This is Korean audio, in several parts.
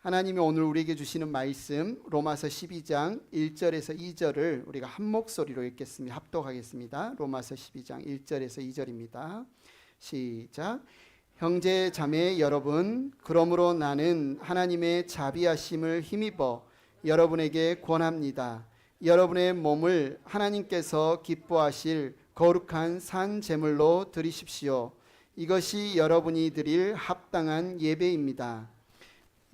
하나님이 오늘 우리에게 주시는 말씀 로마서 12장 1절에서 2절을 우리가 한 목소리로 읽겠습니다. 합독하겠습니다. 로마서 12장 1절에서 2절입니다. 시작. 형제 자매 여러분, 그러므로 나는 하나님의 자비하심을 힘입어 여러분에게 권합니다. 여러분의 몸을 하나님께서 기뻐하실 거룩한 산 제물로 드리십시오. 이것이 여러분이 드릴 합당한 예배입니다.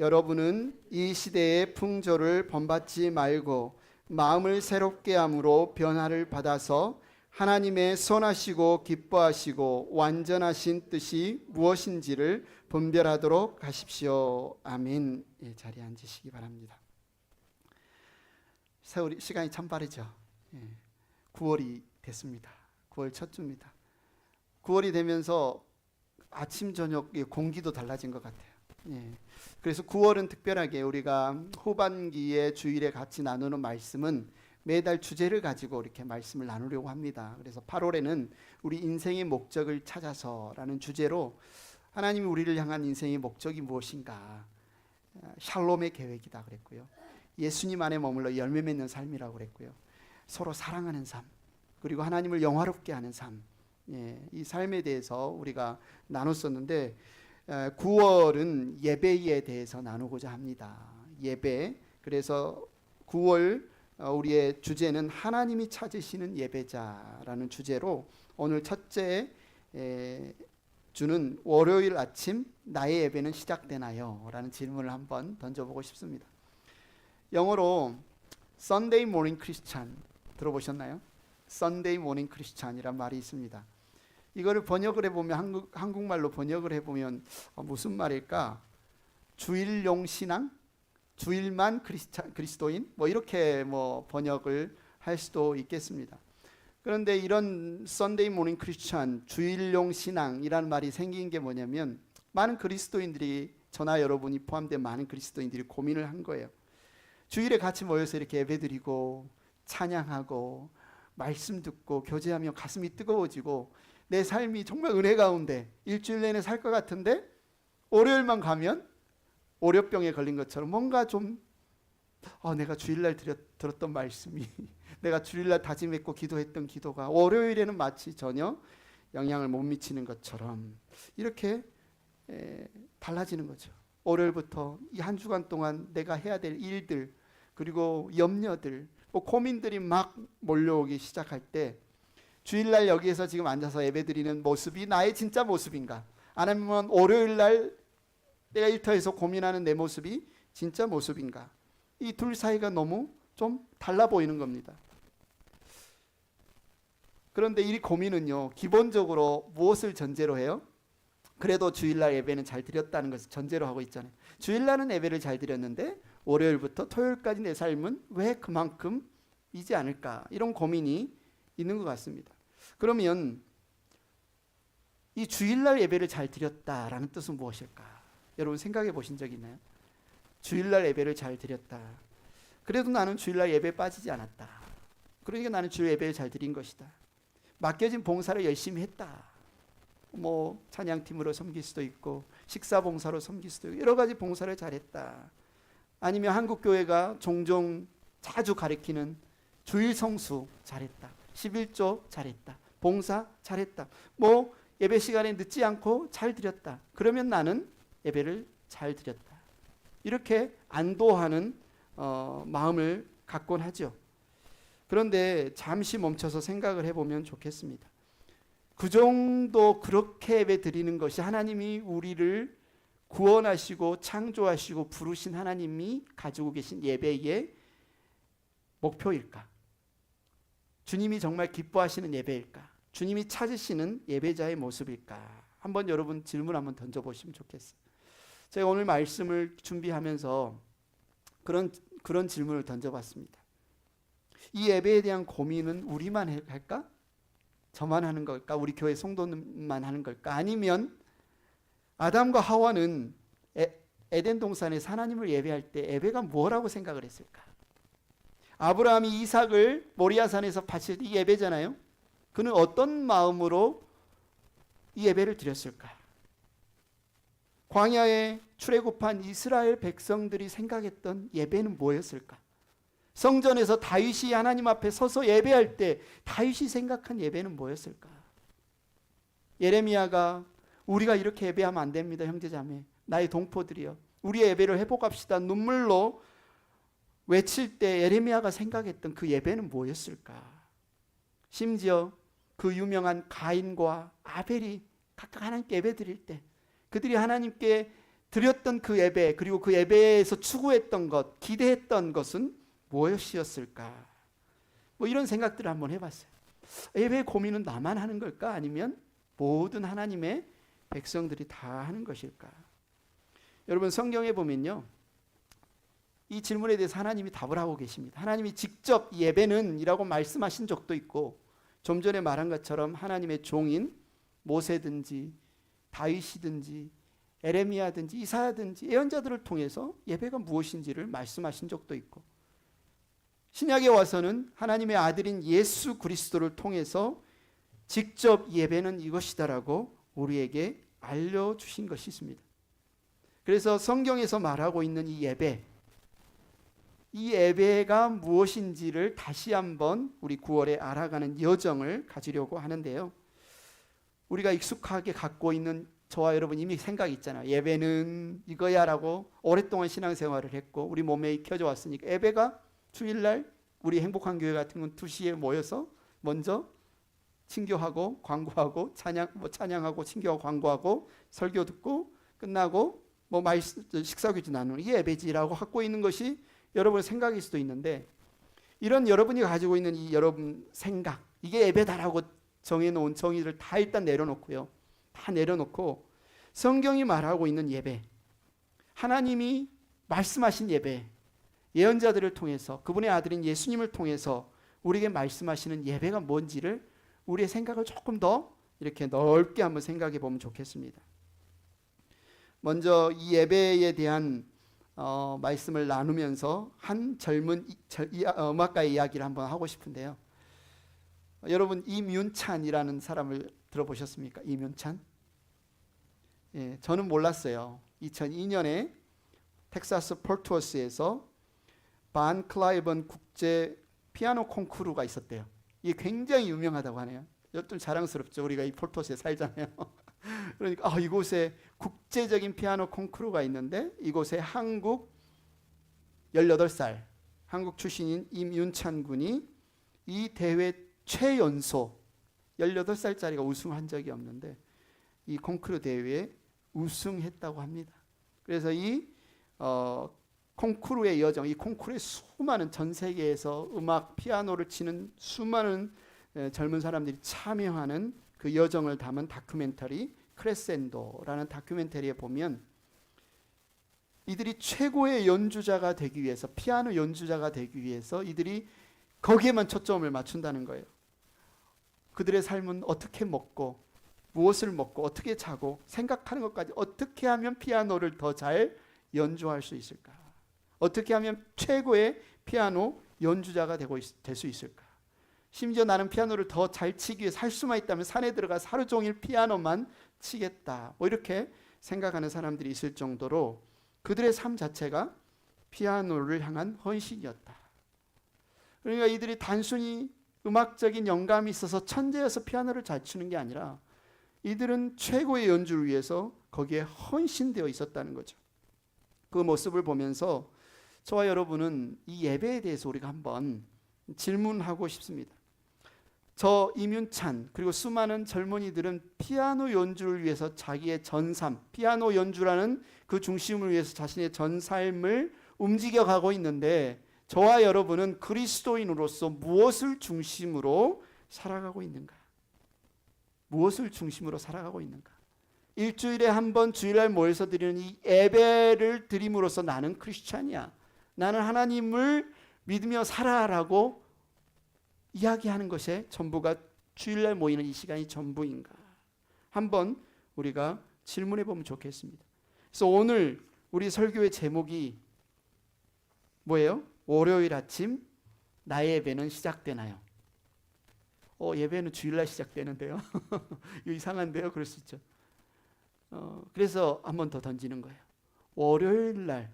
여러분은 이 시대의 풍조를 본받지 말고 마음을 새롭게 함으로 변화를 받아서 하나님의 선하시고 기뻐하시고 완전하신 뜻이 무엇인지를 분별하도록 하십시오. 아멘. 예, 자리에 앉으시기 바랍니다. 세월이 시간이 참 빠르죠. 9월이 됐습니다. 9월 첫 주입니다. 9월이 되면서 아침 저녁 공기도 달라진 것 같아요. 그래서 9월은 특별하게 우리가 후반기에 주일에 같이 나누는 말씀은 매달 주제를 가지고 이렇게 말씀을 나누려고 합니다. 그래서 8월에는 우리 인생의 목적을 찾아서라는 주제로 하나님이 우리를 향한 인생의 목적이 무엇인가, 샬롬의 계획이다 그랬고요. 예수님 안에 머물러 열매 맺는 삶이라고 그랬고요. 서로 사랑하는 삶, 그리고 하나님을 영화롭게 하는 삶, 이 삶에 대해서 우리가 나눴었는데 9월은 예배에 대해서 나누고자 합니다. 예배. 그래서 9월 우리의 주제는 하나님이 찾으시는 예배자라는 주제로 오늘 첫째 주는 월요일 아침 나의 예배는 시작되나요? 라는 질문을 한번 던져보고 싶습니다. 영어로 Sunday Morning Christian 들어보셨나요? Sunday Morning Christian이란 말이 있습니다. 이거를 번역을 해보면 한국말로 번역을 해보면 무슨 말일까? 주일용 신앙? 주일만 그리스도인? 이렇게 번역을 할 수도 있겠습니다. 그런데 이런 Sunday Morning Christian, 주일용 신앙이라는 말이 생긴 게 뭐냐면 많은 그리스도인들이, 저나 여러분이 포함된 많은 그리스도인들이 고민을 한 거예요. 주일에 같이 모여서 이렇게 예배드리고 찬양하고 말씀 듣고 교제하며 가슴이 뜨거워지고 내 삶이 정말 은혜 가운데 일주일 내내 살 것 같은데 월요일만 가면 월요병에 걸린 것처럼 뭔가 좀 내가 주일날 들었던 말씀이 내가 주일날 다짐했고 기도했던 기도가 월요일에는 마치 전혀 영향을 못 미치는 것처럼 이렇게 달라지는 거죠. 월요일부터 이 한 주간 동안 내가 해야 될 일들, 그리고 염려들, 고민들이 막 몰려오기 시작할 때 주일날 여기에서 지금 앉아서 예배드리는 모습이 나의 진짜 모습인가? 아니면 월요일날 내가 일터에서 고민하는 내 모습이 진짜 모습인가? 이 둘 사이가 너무 좀 달라 보이는 겁니다. 그런데 이 고민은요, 기본적으로 무엇을 전제로 해요? 그래도 주일날 예배는 잘 드렸다는 것을 전제로 하고 있잖아요. 주일날은 예배를 잘 드렸는데 월요일부터 토요일까지 내 삶은 왜 그만큼이지 않을까? 이런 고민이 있는 것 같습니다. 그러면 이 주일날 예배를 잘 드렸다라는 뜻은 무엇일까? 여러분 생각해 보신 적 있나요? 주일날 예배를 잘 드렸다. 그래도 나는 주일날 예배에 빠지지 않았다. 그러니까 나는 주일 예배를 잘 드린 것이다. 맡겨진 봉사를 열심히 했다. 찬양팀으로 섬길 수도 있고 식사 봉사로 섬길 수도 있고 여러 가지 봉사를 잘했다. 아니면 한국교회가 종종 자주 가리키는 주일 성수 잘했다. 11조 잘했다. 봉사 잘했다. 예배 시간에 늦지 않고 잘 드렸다. 그러면 나는 예배를 잘 드렸다. 이렇게 안도하는 마음을 갖곤 하죠. 그런데 잠시 멈춰서 생각을 해보면 좋겠습니다. 그 정도 그렇게 예배 드리는 것이 하나님이 우리를 구원하시고 창조하시고 부르신 하나님이 가지고 계신 예배의 목표일까? 주님이 정말 기뻐하시는 예배일까? 주님이 찾으시는 예배자의 모습일까? 한번 여러분 질문 한번 던져보시면 좋겠어요. 제가 오늘 말씀을 준비하면서 그런 질문을 던져봤습니다. 이 예배에 대한 고민은 우리만 할까? 저만 하는 걸까? 우리 교회 성도만 하는 걸까? 아니면 아담과 하와는 에덴 동산에서 하나님을 예배할 때 예배가 뭐라고 생각을 했을까? 아브라함이 이삭을 모리아산에서 바칠 때 이 예배잖아요. 그는 어떤 마음으로 이 예배를 드렸을까? 광야에 출애굽한 이스라엘 백성들이 생각했던 예배는 뭐였을까? 성전에서 다윗이 하나님 앞에 서서 예배할 때 다윗이 생각한 예배는 뭐였을까? 예레미야가 우리가 이렇게 예배하면 안 됩니다. 형제자매, 나의 동포들이여, 우리의 예배를 회복합시다. 눈물로 외칠 때 예레미야가 생각했던 그 예배는 뭐였을까? 심지어 그 유명한 가인과 아벨이 각각 하나님께 예배 드릴 때 그들이 하나님께 드렸던 그 예배, 그리고 그 예배에서 추구했던 것, 기대했던 것은 무엇이었을까? 뭐 이런 생각들을 한번 해봤어요. 예배 고민은 나만 하는 걸까? 아니면 모든 하나님의 백성들이 다 하는 것일까? 여러분, 성경에 보면요, 이 질문에 대해서 하나님이 답을 하고 계십니다. 하나님이 직접 예배는 이라고 말씀하신 적도 있고, 좀 전에 말한 것처럼 하나님의 종인 모세든지 다윗이든지 에레미야든지 이사야든지 예언자들을 통해서 예배가 무엇인지를 말씀하신 적도 있고, 신약에 와서는 하나님의 아들인 예수 그리스도를 통해서 직접 예배는 이것이다라고 우리에게 알려주신 것이 있습니다. 그래서 성경에서 말하고 있는 이 예배가 무엇인지를 다시 한번 우리 9월에 알아가는 여정을 가지려고 하는데요. 우리가 익숙하게 갖고 있는 저와 여러분 이미 생각이 있잖아요. 예배는 이거야 라고 오랫동안 신앙생활을 했고 우리 몸에 익혀져 왔으니까, 예배가 주일날 우리 행복한 교회 같은 건 2시에 모여서 먼저 친교하고 광고하고 찬양하고 친교하고 광고하고 설교 듣고 끝나고 식사교제 나누는 이게 예배지라고 갖고 있는 것이 여러분의 생각일 수도 있는데, 이런 여러분이 가지고 있는 이 여러분 생각, 이게 예배다라고 정해놓은 정의를 다 일단 내려놓고요. 다 내려놓고 성경이 말하고 있는 예배, 하나님이 말씀하신 예배, 예언자들을 통해서 그분의 아들인 예수님을 통해서 우리에게 말씀하시는 예배가 뭔지를 우리의 생각을 조금 더 이렇게 넓게 한번 생각해 보면 좋겠습니다. 먼저 이 예배에 대한 말씀을 나누면서 한 젊은 음악가의 이야기를 한번 하고 싶은데요. 여러분, 이윤찬이라는 사람을 들어보셨습니까? 이윤찬? 예, 저는 몰랐어요. 2002년에 텍사스 폴트워스에서 반 클라이번 국제 피아노 콩쿠르가 있었대요. 이게 굉장히 유명하다고 하네요. 좀 자랑스럽죠. 우리가 이 폴트워스에 살잖아요. 그러니까 이곳에 국제적인 피아노 콩쿠르가 있는데, 이곳에 한국 18살 한국 출신인 임윤찬 군이 이 대회 최연소 18살짜리가 우승한 적이 없는데 이 콩쿠르 대회에 우승했다고 합니다. 그래서 이 콩쿠르의 여정, 이 콩쿠르의 수많은, 전 세계에서 음악 피아노를 치는 수많은 젊은 사람들이 참여하는 그 여정을 담은 다큐멘터리 크레센도라는 다큐멘터리에 보면 이들이 최고의 연주자가 되기 위해서, 피아노 연주자가 되기 위해서 이들이 거기에만 초점을 맞춘다는 거예요. 그들의 삶은 어떻게 먹고 무엇을 먹고 어떻게 자고 생각하는 것까지, 어떻게 하면 피아노를 더 잘 연주할 수 있을까? 어떻게 하면 최고의 피아노 연주자가 될 수 있을까? 심지어 나는 피아노를 더 잘 치기 위해서 할 수만 있다면 산에 들어가서 하루 종일 피아노만 치겠다, 이렇게 생각하는 사람들이 있을 정도로 그들의 삶 자체가 피아노를 향한 헌신이었다. 그러니까 이들이 단순히 음악적인 영감이 있어서 천재여서 피아노를 잘 치는 게 아니라 이들은 최고의 연주를 위해서 거기에 헌신되어 있었다는 거죠. 그 모습을 보면서 저와 여러분은 이 예배에 대해서 우리가 한번 질문하고 싶습니다. 저 임윤찬 그리고 수많은 젊은이들은 피아노 연주를 위해서 자기의 전삶, 피아노 연주라는 그 중심을 위해서 자신의 전 삶을 움직여가고 있는데, 저와 여러분은 그리스도인으로서 무엇을 중심으로 살아가고 있는가? 무엇을 중심으로 살아가고 있는가? 일주일에 한 번 주일날 모여서 드리는 이 예배를 드림으로써 나는 크리스찬이야, 나는 하나님을 믿으며 살아라고 이야기하는 것에 전부가 주일날 모이는 이 시간이 전부인가? 한번 우리가 질문해 보면 좋겠습니다. 그래서 오늘 우리 설교의 제목이 뭐예요? 월요일 아침 나의 예배는 시작되나요? 예배는 주일날 시작되는데요. 이거 이상한데요? 그럴 수 있죠. 그래서 한 번 더 던지는 거예요. 월요일 날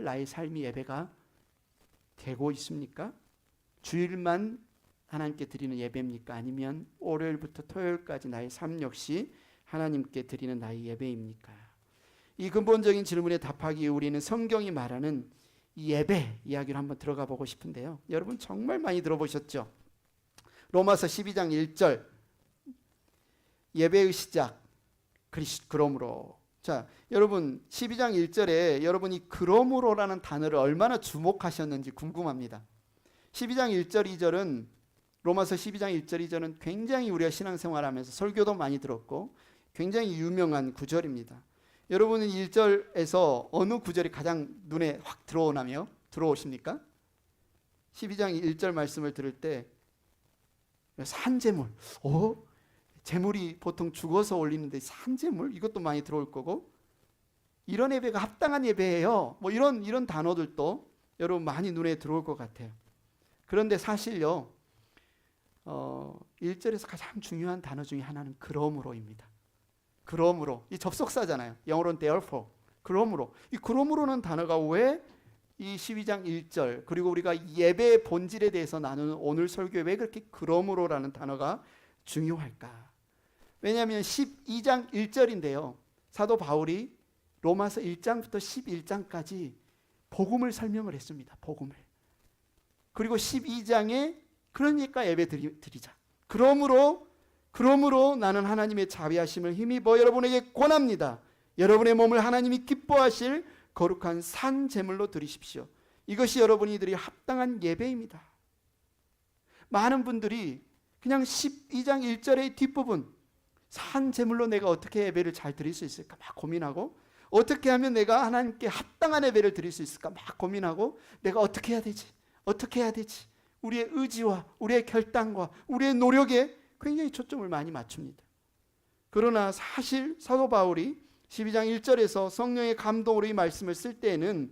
나의 삶이 예배가 되고 있습니까? 주일만 하나님께 드리는 예배입니까? 아니면 월요일부터 토요일까지 나의 삶 역시 하나님께 드리는 나의 예배입니까? 이 근본적인 질문에 답하기 위해 우리는 성경이 말하는 이 예배 이야기를 한번 들어가 보고 싶은데요. 여러분 정말 많이 들어보셨죠? 로마서 12장 1절 예배의 시작 그러므로. 자, 여러분 12장 1절에 여러분이 그러므로라는 단어를 얼마나 주목하셨는지 궁금합니다. 12장 1절 2절은 로마서 12장 1절 2절은 굉장히 우리가 신앙생활하면서 설교도 많이 들었고 굉장히 유명한 구절입니다. 여러분은 1절에서 어느 구절이 가장 눈에 확 들어오십니까? 12장 1절 말씀을 들을 때 산제물, 제물이 보통 죽어서 올리는데 산제물 이것도 많이 들어올 거고 이런 예배가 합당한 예배예요. 뭐 이런 단어들도 여러분 많이 눈에 들어올 것 같아요. 그런데 사실요 1절에서 가장 중요한 단어 중에 하나는 그러므로입니다. 그러므로 이 접속사잖아요. 영어로는 therefore. 그러므로 이 그러므로는 단어가 왜 이 12장 1절 그리고 우리가 예배의 본질에 대해서 나누는 오늘 설교에 왜 그렇게 그러므로라는 단어가 중요할까? 왜냐하면 12장 1절인데요. 사도 바울이 로마서 1장부터 11장까지 복음을 설명을 했습니다. 복음을. 그리고 12장에 그러니까 예배 드리자. 그러므로 나는 하나님의 자비하심을 힘입어 여러분에게 권합니다. 여러분의 몸을 하나님이 기뻐하실 거룩한 산 제물로 드리십시오. 이것이 여러분이들이 합당한 예배입니다. 많은 분들이 그냥 12장 1절의 뒷부분 산 제물로 내가 어떻게 예배를 잘 드릴 수 있을까 막 고민하고 어떻게 하면 내가 하나님께 합당한 예배를 드릴 수 있을까 막 고민하고 내가 어떻게 해야 되지 우리의 의지와 우리의 결단과 우리의 노력에 굉장히 초점을 많이 맞춥니다. 그러나 사실 사도 바울이 12장 1절에서 성령의 감동으로 이 말씀을 쓸 때에는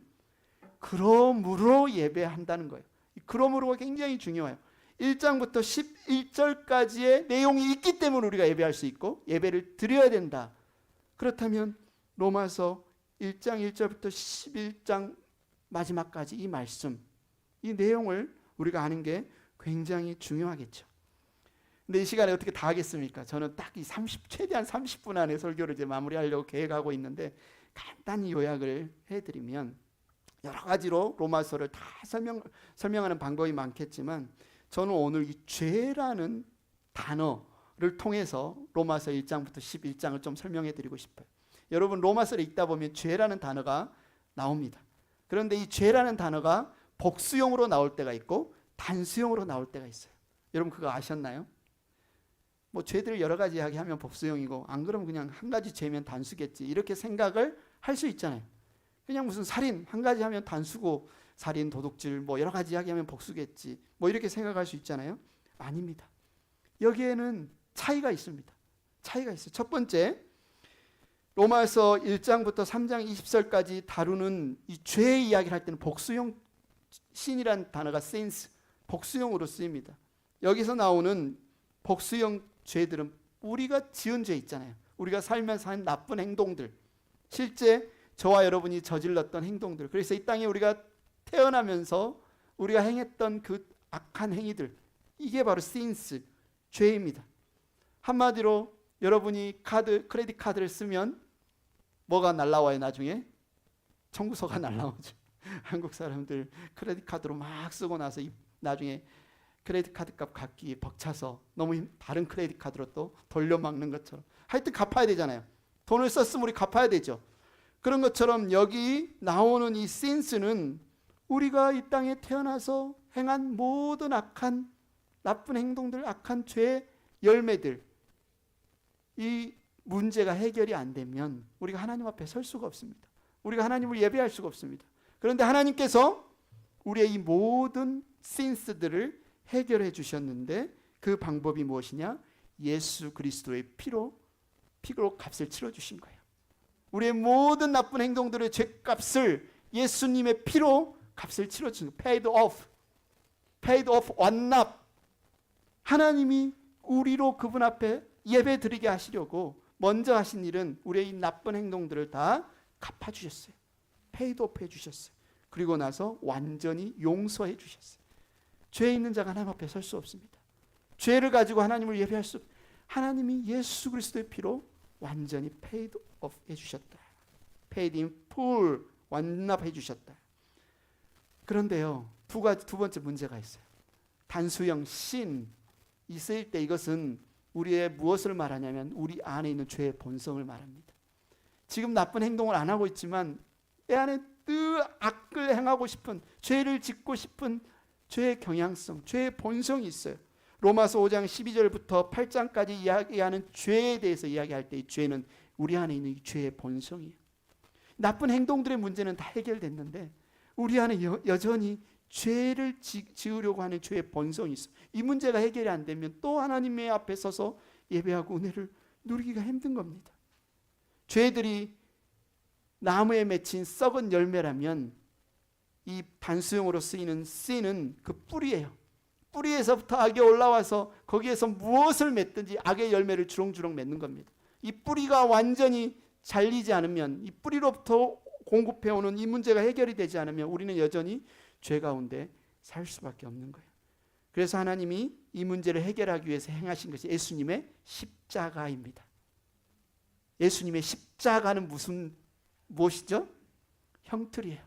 그러므로 예배한다는 거예요. 그러므로가 굉장히 중요해요. 1장부터 11절까지의 내용이 있기 때문에 우리가 예배할 수 있고 예배를 드려야 된다. 그렇다면 로마서 1장 1절부터 11장 마지막까지 이 말씀, 이 내용을 우리가 아는 게 굉장히 중요하겠죠. 근데 이 시간에 어떻게 다 하겠습니까? 저는 딱 이 최대한 30분 안에 설교를 이제 마무리하려고 계획하고 있는데 간단히 요약을 해드리면 여러 가지로 로마서를 다 설명하는 방법이 많겠지만 저는 오늘 이 죄라는 단어를 통해서 로마서 1장부터 11장을 좀 설명해 드리고 싶어요. 여러분 로마서를 읽다 보면 죄라는 단어가 나옵니다. 그런데 이 죄라는 단어가 복수형으로 나올 때가 있고 단수형으로 나올 때가 있어요. 여러분 그거 아셨나요? 뭐 죄들을 여러 가지 이야기하면 복수형이고 안 그러면 그냥 한 가지 죄면 단수겠지 이렇게 생각을 할 수 있잖아요. 그냥 무슨 살인 한 가지 하면 단수고 살인, 도둑질 뭐 여러 가지 이야기하면 복수겠지 뭐 이렇게 생각할 수 있잖아요. 아닙니다. 여기에는 차이가 있습니다. 차이가 있어요. 첫 번째 로마서 1장부터 3장 20절까지 다루는 이 죄의 이야기를 할 때는 복수형 신이라는 단어가 sin's 복수형으로 쓰입니다. 여기서 나오는 복수형 죄들은 우리가 지은 죄 있잖아요. 우리가 살면서 한 나쁜 행동들 실제 저와 여러분이 저질렀던 행동들 그래서 이 땅에 우리가 태어나면서 우리가 행했던 그 악한 행위들 이게 바로 sin's 죄입니다. 한마디로 여러분이 크레딧 카드를 쓰면 뭐가 날라와요? 나중에 청구서가 날라오죠. 한국 사람들 크레딧 카드로 막 쓰고 나서 나중에 크레딧 카드 값 갚기 벅차서 너무 다른 크레딧 카드로 또 돌려막는 것처럼 하여튼 갚아야 되잖아요. 돈을 썼으면 우리 갚아야 되죠. 그런 것처럼 여기 나오는 이 sin스는 우리가 이 땅에 태어나서 행한 모든 악한 나쁜 행동들, 악한 죄의 열매들 이 문제가 해결이 안 되면 우리가 하나님 앞에 설 수가 없습니다. 우리가 하나님을 예배할 수가 없습니다. 그런데 하나님께서 우리의 이 모든 sin스들을 해결해 주셨는데 그 방법이 무엇이냐? 예수 그리스도의 피로 값을 치러 주신 거예요. 우리의 모든 나쁜 행동들의 죄값을 예수님의 피로 값을 치러 주신 거예요. paid off 완납. 하나님이 우리로 그분 앞에 예배 드리게 하시려고 먼저 하신 일은 우리의 이 나쁜 행동들을 다 갚아주셨어요. 페이드오프 해주셨어요. 그리고 나서 완전히 용서해 주셨어요. 죄 있는 자가 하나님 앞에 설 수 없습니다. 죄를 가지고 하나님을 예배할 수 없습니다. 하나님이 예수 그리스도의 피로 완전히 페이드오프 해주셨다. 페이드 인 풀, 완납해 주셨다. 그런데요, 두 번째 문제가 있어요. 단수형 신 있을 때 이것은 우리의 무엇을 말하냐면 우리 안에 있는 죄의 본성을 말합니다. 지금 나쁜 행동을 안 하고 있지만 내 안에 늘 악을 행하고 싶은, 죄를 짓고 싶은 죄의 경향성, 죄의 본성이 있어요. 로마서 5장 12절부터 8장까지 이야기하는 죄에 대해서 이야기할 때 이 죄는 우리 안에 있는 이 죄의 본성이에요. 나쁜 행동들의 문제는 다 해결됐는데 우리 안에 여전히 죄를 지으려고 하는 죄의 본성이 있어요. 이 문제가 해결이 안 되면 또 하나님의 앞에 서서 예배하고 은혜를 누리기가 힘든 겁니다. 죄들이 나무에 맺힌 썩은 열매라면 이 단수형으로 쓰이는 씨는 그 뿌리예요. 뿌리에서부터 악이 올라와서 거기에서 무엇을 맺든지 악의 열매를 주렁주렁 맺는 겁니다. 이 뿌리가 완전히 잘리지 않으면, 이 뿌리로부터 공급해오는 이 문제가 해결이 되지 않으면 우리는 여전히 죄 가운데 살 수밖에 없는 거예요. 그래서 하나님이 이 문제를 해결하기 위해서 행하신 것이 예수님의 십자가입니다. 예수님의 십자가는 무엇이죠? 형틀이에요.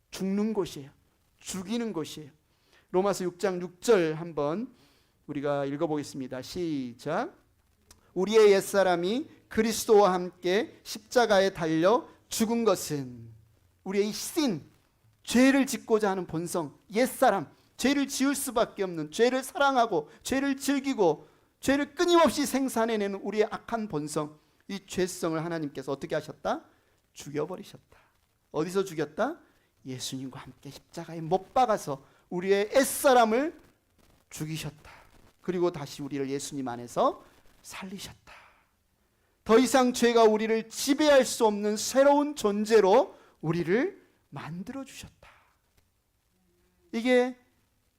죽는 곳이에요. 죽이는 곳이에요. 로마서 6장 6절 한번 우리가 읽어보겠습니다. 시작. 우리의 옛사람이 그리스도와 함께 십자가에 달려 죽은 것은 우리의 이 신, 죄를 짓고자 하는 본성, 옛사람, 죄를 지을 수밖에 없는, 죄를 사랑하고 죄를 즐기고 죄를 끊임없이 생산해내는 우리의 악한 본성, 이 죄성을 하나님께서 어떻게 하셨다? 죽여버리셨다. 어디서 죽였다? 예수님과 함께 십자가에 못 박아서 우리의 옛사람을 죽이셨다. 그리고 다시 우리를 예수님 안에서 살리셨다. 더 이상 죄가 우리를 지배할 수 없는 새로운 존재로 우리를 만들어주셨다. 이게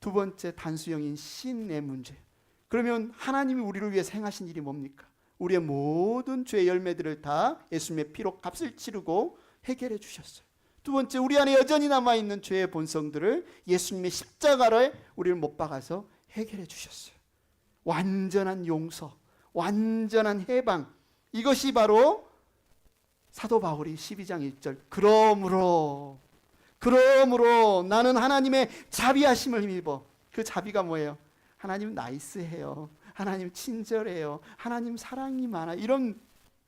두 번째 단수형인 신의 문제예요. 그러면 하나님이 우리를 위해서 행하신 일이 뭡니까? 우리의 모든 죄의 열매들을 다 예수님의 피로 값을 치르고 해결해 주셨어요. 두 번째, 우리 안에 여전히 남아있는 죄의 본성들을 예수님의 십자가를 우리를 못 박아서 해결해 주셨어요. 완전한 용서, 완전한 해방, 이것이 바로 사도 바울이 12장 1절 그러므로 나는 하나님의 자비하심을 힘입어. 그 자비가 뭐예요? 하나님 나이스해요. 하나님 친절해요. 하나님 사랑이 많아. 이런,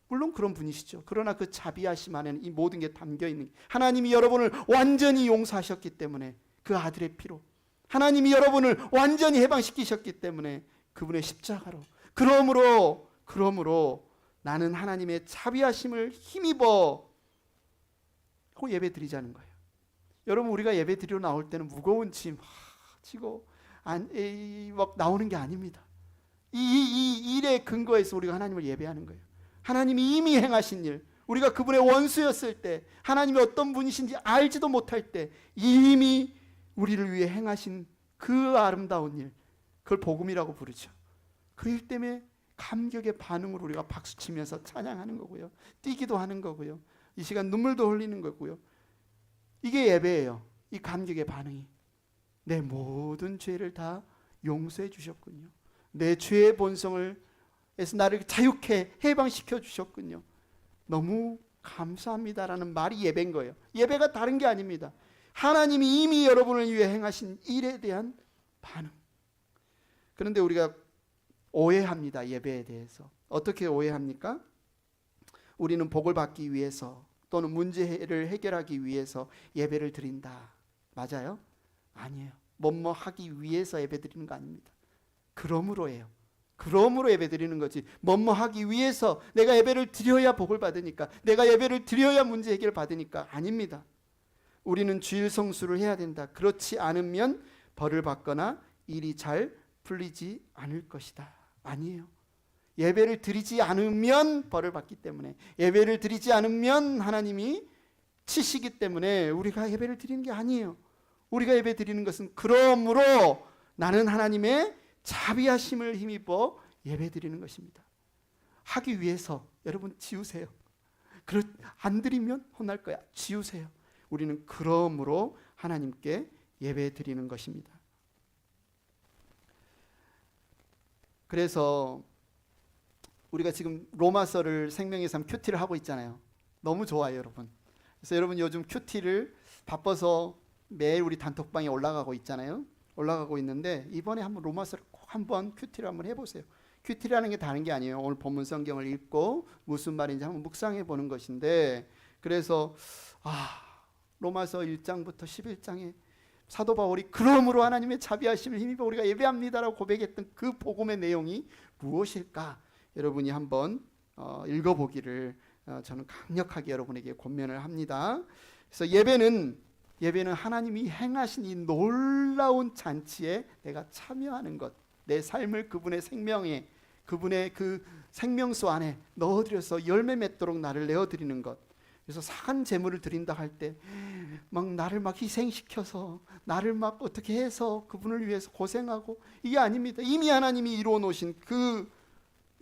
물론 그런 분이시죠. 그러나 그 자비하심 안에는 이 모든 게 담겨 있는, 하나님이 여러분을 완전히 용서하셨기 때문에 그 아들의 피로, 하나님이 여러분을 완전히 해방시키셨기 때문에 그분의 십자가로, 그러므로 나는 하나님의 자비하심을 힘입어 하고 예배 드리자는 거예요. 여러분, 우리가 예배 드리러 나올 때는 무거운 짐 지고 막 나오는 게 아닙니다. 이 일의 근거에서 우리가 하나님을 예배하는 거예요. 하나님이 이미 행하신 일, 우리가 그분의 원수였을 때, 하나님이 어떤 분이신지 알지도 못할 때 이미 우리를 위해 행하신 그 아름다운 일, 그걸 복음이라고 부르죠. 그 일 때문에 감격의 반응으로 우리가 박수치면서 찬양하는 거고요. 뛰기도 하는 거고요. 이 시간 눈물도 흘리는 거고요. 이게 예배예요. 이 감격의 반응이. 내 모든 죄를 다 용서해 주셨군요. 내 죄의 본성을 해서 나를 자유케 해방시켜 주셨군요. 너무 감사합니다라는 말이 예배인 거예요. 예배가 다른 게 아닙니다. 하나님이 이미 여러분을 위해 행하신 일에 대한 반응. 그런데 우리가 오해합니다. 예배에 대해서. 어떻게 오해합니까? 우리는 복을 받기 위해서 또는 문제를 해결하기 위해서 예배를 드린다. 맞아요? 아니에요. 뭐뭐 하기 위해서 예배 드리는 거 아닙니다. 그러므로예요. 그러므로 예배 드리는 거지. 뭐뭐 하기 위해서 내가 예배를 드려야 복을 받으니까, 내가 예배를 드려야 문제 해결을 받으니까 아닙니다. 우리는 주일 성수를 해야 된다. 그렇지 않으면 벌을 받거나 일이 잘 풀리지 않을 것이다. 아니에요. 예배를 드리지 않으면 벌을 받기 때문에, 예배를 드리지 않으면 하나님이 치시기 때문에 우리가 예배를 드리는 게 아니에요. 우리가 예배 드리는 것은 그러므로 나는 하나님의 자비하심을 힘입어 예배 드리는 것입니다. 하기 위해서 여러분 지우세요. 안 드리면 혼날 거야. 지우세요. 우리는 그러므로 하나님께 예배 드리는 것입니다. 그래서 우리가 지금 로마서를 생명의 삶 큐티를 하고 있잖아요. 너무 좋아요, 여러분. 그래서 여러분 요즘 큐티를 바빠서 매일 우리 단톡방에 올라가고 있잖아요. 올라가고 있는데 이번에 한번 로마서를 꼭 한번 큐티를 한번 해보세요. 큐티라는 게 다른 게 아니에요. 오늘 본문 성경을 읽고 무슨 말인지 한번 묵상해 보는 것인데, 그래서 로마서 1장부터 11장에 사도 바울이 그러므로 하나님의 자비하심을 힘입어 우리가 예배합니다라고 고백했던 그 복음의 내용이 무엇일까? 여러분이 한번 읽어보기를 저는 강력하게 여러분에게 권면을 합니다. 그래서 예배는 하나님이 행하신 이 놀라운 잔치에 내가 참여하는 것, 내 삶을 그분의 생명에, 그분의 그 생명수 안에 넣어드려서 열매 맺도록 나를 내어드리는 것. 그래서 산 제물을 드린다 할 때 막 나를 막 희생시켜서 나를 막 어떻게 해서 그분을 위해서 고생하고, 이게 아닙니다. 이미 하나님이 이루어 놓으신 그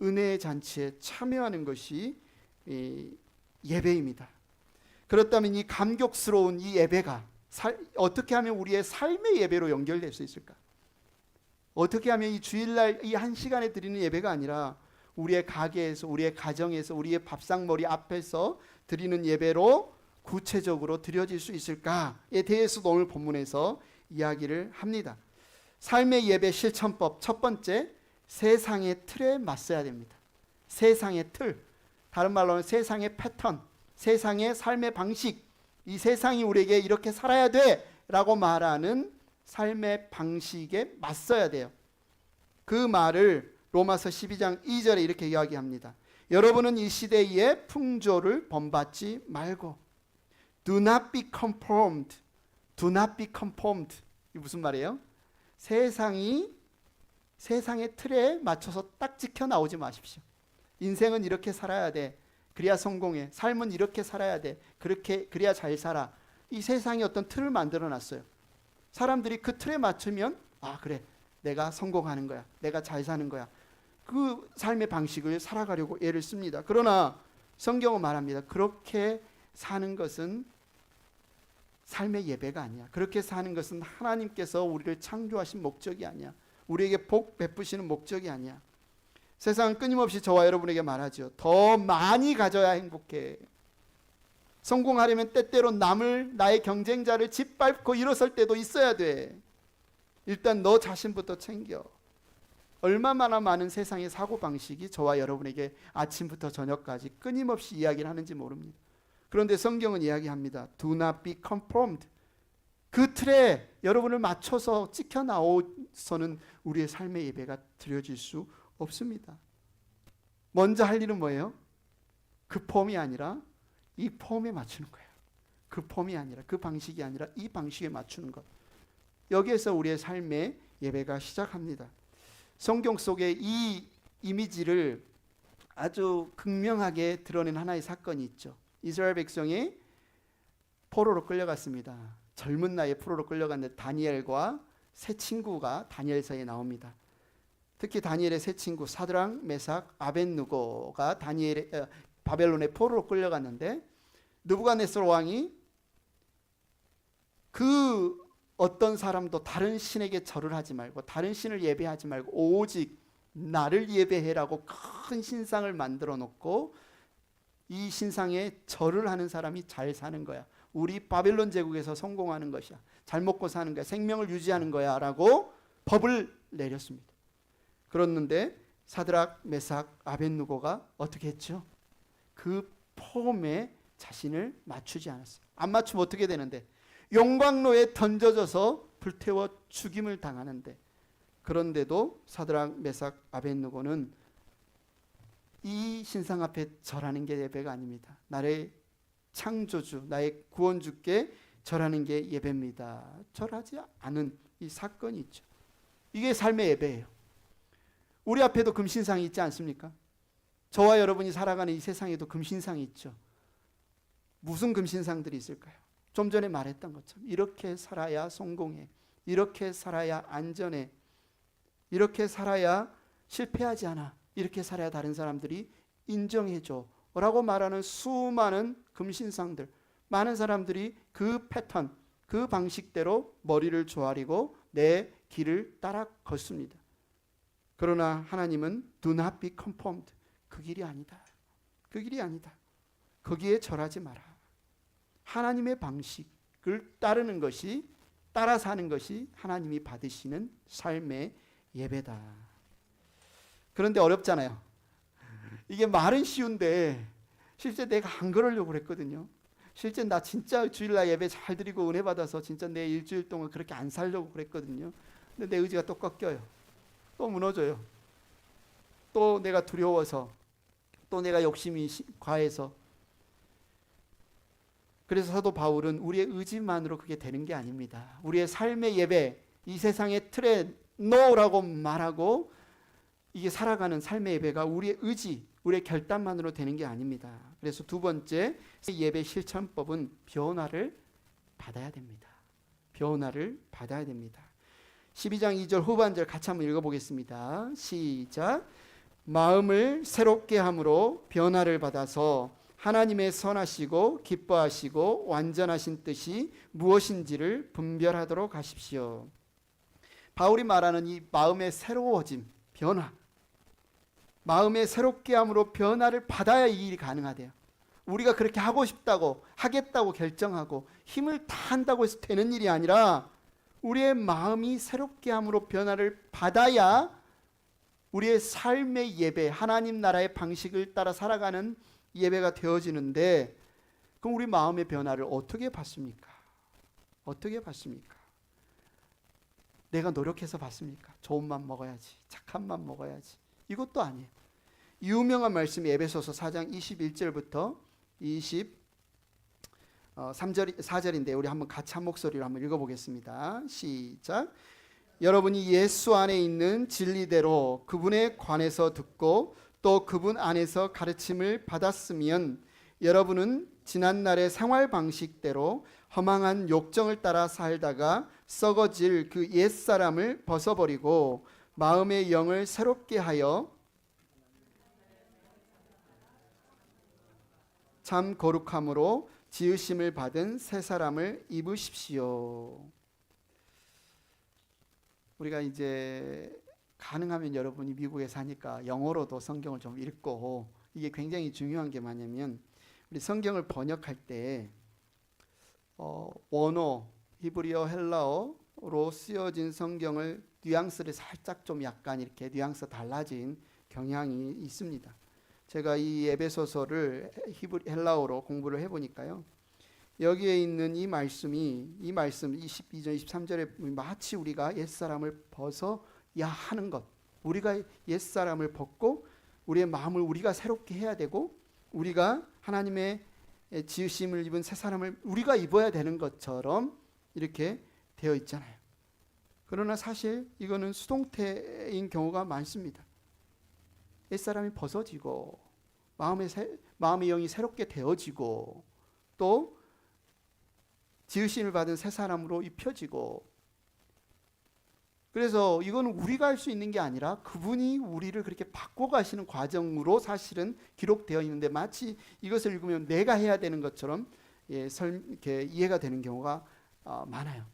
은혜의 잔치에 참여하는 것이 예배입니다. 그렇다면 이 감격스러운 이 예배가 어떻게 하면 우리의 삶의 예배로 연결될 수 있을까? 어떻게 하면 이 주일날 이 한 시간에 드리는 예배가 아니라 우리의 가게에서, 우리의 가정에서, 우리의 밥상머리 앞에서 드리는 예배로 구체적으로 드려질 수 있을까에 대해서도 오늘 본문에서 이야기를 합니다. 삶의 예배 실천법, 첫 번째, 세상의 틀에 맞서야 됩니다. 세상의 틀, 다른 말로는 세상의 패턴, 세상의 삶의 방식, 이 세상이 우리에게 이렇게 살아야 돼 라고 말하는 삶의 방식에 맞서야 돼요. 그 말을 로마서 12장 2절에 이렇게 이야기합니다. 여러분은 이 시대의 풍조를 본받지 말고 Do not be conformed. Do not be conformed. 이게 무슨 말이에요? 세상의 틀에 맞춰서 딱 지켜 나오지 마십시오. 인생은 이렇게 살아야 돼. 그래야 성공해. 삶은 이렇게 살아야 돼. 그래야 잘 살아. 이 세상이 어떤 틀을 만들어 놨어요. 사람들이 그 틀에 맞추면 그래, 내가 성공하는 거야. 내가 잘 사는 거야. 그 삶의 방식을 살아가려고 애를 씁니다. 그러나 성경은 말합니다. 그렇게 사는 것은 삶의 예배가 아니야. 그렇게 사는 것은 하나님께서 우리를 창조하신 목적이 아니야. 우리에게 복 베푸시는 목적이 아니야. 세상은 끊임없이 저와 여러분에게 말하죠. 더 많이 가져야 행복해. 성공하려면 때때로 나의 경쟁자를 짓밟고 일어설 때도 있어야 돼. 일단 너 자신부터 챙겨. 얼마나 많은 세상의 사고방식이 저와 여러분에게 아침부터 저녁까지 끊임없이 이야기를 하는지 모릅니다. 그런데 성경은 이야기합니다. Do not be conformed. 그 틀에 여러분을 맞춰서 찍혀 나오서는 우리의 삶의 예배가 드려질 수 없습니다. 먼저 할 일은 뭐예요? 그 폼이 아니라 이 폼에 맞추는 거예요. 그 폼이 아니라, 그 방식이 아니라 이 방식에 맞추는 것. 여기에서 우리의 삶의 예배가 시작합니다. 성경 속에 이 이미지를 아주 극명하게 드러낸 하나의 사건이 있죠. 이스라엘 백성이 포로로 끌려갔습니다. 젊은 나이에 포로로 끌려갔는데 다니엘과 세 친구가 다니엘서에 나옵니다. 특히 다니엘의 세 친구 사드락, 메삭, 아벳느고가 바벨론의 포로로 끌려갔는데, 느부갓네살 왕이 그 어떤 사람도 다른 신에게 절을 하지 말고 다른 신을 예배하지 말고 오직 나를 예배해라고 큰 신상을 만들어 놓고 이 신상에 절을 하는 사람이 잘 사는 거야. 우리 바벨론 제국에서 성공하는 것이야. 잘 먹고 사는 거야. 생명을 유지하는 거야 라고 법을 내렸습니다. 그랬는데 사드락, 메삭, 아벳느고가 어떻게 했죠? 그 폼에 자신을 맞추지 않았어요. 안 맞추면 어떻게 되는데? 용광로에 던져져서 불태워 죽임을 당하는데, 그런데도 사드락, 메삭, 아벳느고는 이 신상 앞에 절하는 게 예배가 아닙니다. 나의 창조주, 나의 구원주께 절하는 게 예배입니다. 절하지 않은 이 사건이 있죠. 이게 삶의 예배예요. 우리 앞에도 금신상이 있지 않습니까? 저와 여러분이 살아가는 이 세상에도 금신상이 있죠. 무슨 금신상들이 있을까요? 좀 전에 말했던 것처럼 이렇게 살아야 성공해, 이렇게 살아야 안전해, 이렇게 살아야 실패하지 않아, 이렇게 살아야 다른 사람들이 인정해줘, 라고 말하는 수많은 금신상들, 많은 사람들이 그 패턴, 그 방식대로 머리를 조아리고 내 길을 따라 걷습니다. 그러나 하나님은 do not be conformed. 그 길이 아니다. 그 길이 아니다. 거기에 절하지 마라. 하나님의 방식을 따르는 것이, 따라 사는 것이 하나님이 받으시는 삶의 예배다. 그런데 어렵잖아요. 이게 말은 쉬운데 실제 내가 안 그러려고 그랬거든요. 실제 나 진짜 주일날 예배 잘 드리고 은혜 받아서 진짜 내 일주일 동안 그렇게 안 살려고 그랬거든요. 근데 내 의지가 또 꺾여요. 또 무너져요. 또 내가 두려워서, 또 내가 욕심이 과해서. 그래서 사도 바울은 우리의 의지만으로 그게 되는 게 아닙니다. 우리의 삶의 예배, 이 세상의 틀에 NO라고 말하고 이게 살아가는 삶의 예배가 우리의 의지, 우리의 결단만으로 되는 게 아닙니다. 그래서 두 번째 예배 실천법은 변화를 받아야 됩니다. 변화를 받아야 됩니다. 12장 2절 후반절 같이 한번 읽어보겠습니다. 시작. 마음을 새롭게 함으로 변화를 받아서 하나님의 선하시고 기뻐하시고 완전하신 뜻이 무엇인지를 분별하도록 하십시오. 바울이 말하는 이 마음의 새로워짐, 변화, 마음의 새롭게 함으로 변화를 받아야 이 일이 가능하대요. 우리가 그렇게 하고 싶다고, 하겠다고 결정하고 힘을 다한다고 해서 되는 일이 아니라 우리의 마음이 새롭게 함으로 변화를 받아야 우리의 삶의 예배, 하나님 나라의 방식을 따라 살아가는 예배가 되어지는데, 그럼 우리 마음의 변화를 어떻게 받습니까? 어떻게 받습니까? 내가 노력해서 받습니까? 좋은 맘 먹어야지, 착한 맘 먹어야지. 이것도 아니에요. 유명한 말씀이 에베소서 4장 21절부터 4절인데 우리 한번 같이 한 목소리로 한번 읽어보겠습니다. 시작. 여러분이 예수 안에 있는 진리대로 그분에 관해서 듣고 또 그분 안에서 가르침을 받았으면 여러분은 지난날의 생활 방식대로 허망한 욕정을 따라 살다가 썩어질 그 옛사람을 벗어버리고 마음의 영을 새롭게 하여 참 거룩함으로 지으심을 받은 새 사람을 입으십시오. 우리가 이제 가능하면 여러분이 미국에 사니까 영어로도 성경을 좀 읽고, 이게 굉장히 중요한 게 뭐냐면 우리 성경을 번역할 때 원어, 히브리어, 헬라어로 쓰여진 성경을 뉘앙스를 살짝 좀 약간 이렇게 뉘앙스 달라진 경향이 있습니다. 제가 이 에베소서를 헬라어로 공부를 해보니까요, 여기에 있는 이 말씀 22절 23절에 마치 우리가 옛사람을 벗어야 하는 것, 우리가 옛사람을 벗고 우리의 마음을 우리가 새롭게 해야 되고 우리가 하나님의 지으심을 입은 새 사람을 우리가 입어야 되는 것처럼 이렇게 되어 있잖아요. 그러나 사실 이거는 수동태인 경우가 많습니다. 옛사람이 벗어지고 마음의 영이 새롭게 되어지고 또 지으심을 받은 새 사람으로 입혀지고, 그래서 이건 우리가 할 수 있는 게 아니라 그분이 우리를 그렇게 바꿔가시는 과정으로 사실은 기록되어 있는데, 마치 이것을 읽으면 내가 해야 되는 것처럼 이렇게 이해가 되는 경우가 많아요.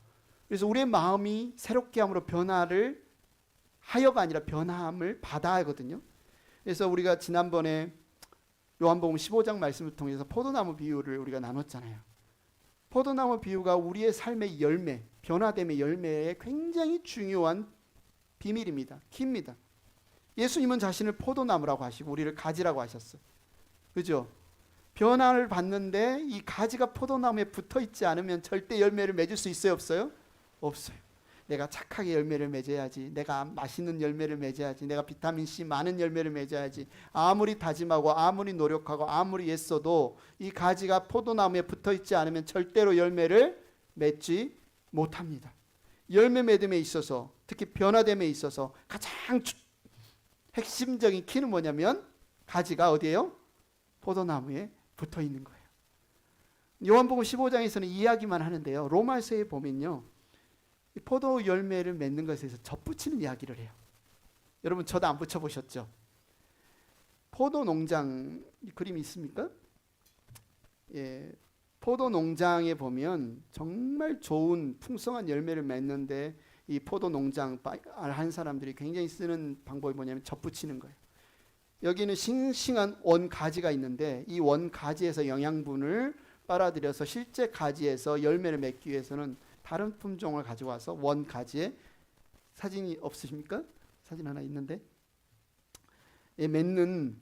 그래서 우리의 마음이 새롭게 함으로 변화를 하여가 아니라 변함을 받아야 하거든요. 그래서 우리가 지난번에 요한복음 15장 말씀을 통해서 포도나무 비유를 우리가 나눴잖아요. 포도나무 비유가 우리의 삶의 열매, 변화됨의 열매에 굉장히 중요한 비밀입니다. 키입니다. 예수님은 자신을 포도나무라고 하시고 우리를 가지라고 하셨어요. 그죠? 변화를 받는데 이 가지가 포도나무에 붙어 있지 않으면 절대 열매를 맺을 수 있어요, 없어요? 없어요. 내가 착하게 열매를 맺어야지, 내가 맛있는 열매를 맺어야지, 내가 비타민C 많은 열매를 맺어야지, 아무리 다짐하고 아무리 노력하고 아무리 애써도 이 가지가 포도나무에 붙어있지 않으면 절대로 열매를 맺지 못합니다. 열매 맺음에 있어서, 특히 변화됨에 있어서 가장 핵심적인 키는 뭐냐면 가지가 어디예요? 포도나무에 붙어있는 거예요. 요한복음 15장에서는 이야기만 하는데요, 로마서에 보면요, 포도 열매를 맺는 것에 대해서 접붙이는 이야기를 해요. 여러분 저도 안 붙여보셨죠? 포도 농장 그림이 있습니까? 예, 포도 농장에 보면 정말 좋은 풍성한 열매를 맺는데 이 포도 농장 한 사람들이 굉장히 쓰는 방법이 뭐냐면 접붙이는 거예요. 여기는 싱싱한 원가지가 있는데 이 원가지에서 영양분을 빨아들여서 실제 가지에서 열매를 맺기 위해서는 다른 품종을 가지고 와서 원가지에 사진이 없으십니까? 사진 하나 있는데 맺는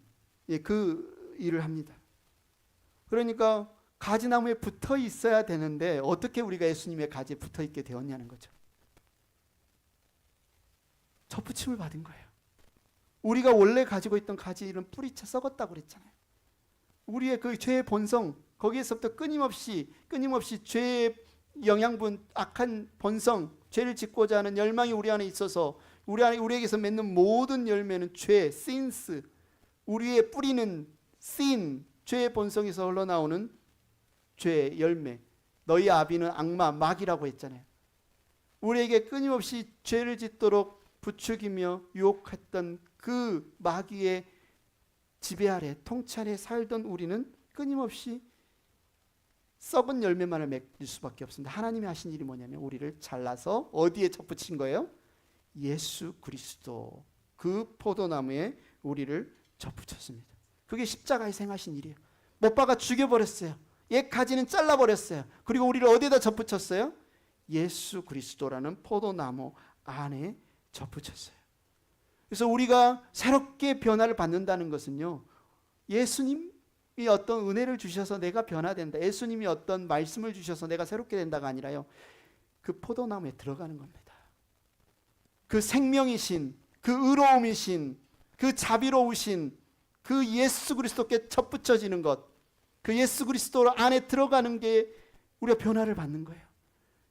그 일을 합니다. 그러니까 가지나무에 붙어 있어야 되는데 어떻게 우리가 예수님의 가지에 붙어 있게 되었냐는 거죠. 접붙임을 받은 거예요. 우리가 원래 가지고 있던 가지는 뿌리쳐 썩었다고 그랬잖아요. 우리의 그 죄의 본성, 거기에서부터 끊임없이 죄의 영양분, 악한 본성, 죄를 짓고자 하는 열망이 우리 안에 있어서 우리에게서 맺는 모든 열매는 죄, sins, 우리의 뿌리는 sin, 죄의 본성에서 흘러나오는 죄의 열매. 너희 아비는 악마, 마귀라고 했잖아요. 우리에게 끊임없이 죄를 짓도록 부추기며 유혹했던 그 마귀의 지배 아래, 통치 아래 살던 우리는 끊임없이 썩은 열매만을 맺을 수밖에 없습니다. 하나님이 하신 일이 뭐냐면 우리를 잘라서 어디에 접붙인 거예요? 예수 그리스도 그 포도나무에 우리를 접붙였습니다. 그게 십자가에서 행하신 일이에요. 못 박아 죽여버렸어요. 옛 가지는 잘라버렸어요. 그리고 우리를 어디에다 접붙였어요? 예수 그리스도라는 포도나무 안에 접붙였어요. 그래서 우리가 새롭게 변화를 받는다는 것은요, 예수님이 어떤 은혜를 주셔서 내가 변화된다, 예수님이 어떤 말씀을 주셔서 내가 새롭게 된다가 아니라요, 그 포도나무에 들어가는 겁니다. 그 생명이신, 그 의로움이신, 그 자비로우신 그 예수 그리스도께 접붙여지는 것, 그 예수 그리스도 안에 들어가는 게 우리가 변화를 받는 거예요.